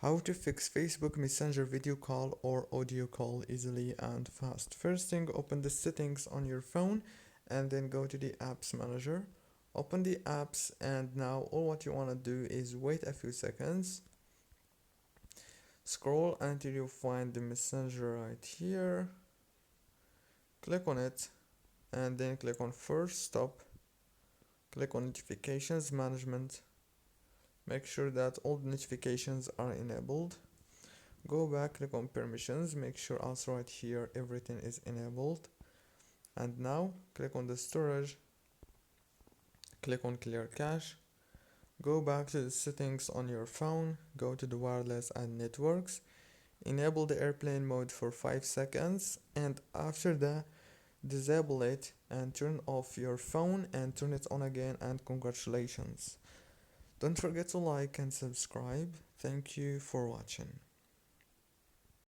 How to fix Facebook Messenger video call or audio call easily and fast. First thing, open the settings on your phone and then go to the apps manager. Open the apps, and now all what you want to do is wait a few seconds. Scroll until you find the messenger right here. Click on it and then click on first stop. Click on notifications management. Make sure that all the notifications are enabled. Go back, click on permissions, make sure also right here everything is enabled. And now click on the storage, click on clear cache. Go back to the settings on your phone, go to the wireless and networks, enable the airplane mode for 5 seconds, and after that disable it and turn off your phone and turn it on again, and congratulations. Don't forget to like and subscribe. Thank you for watching.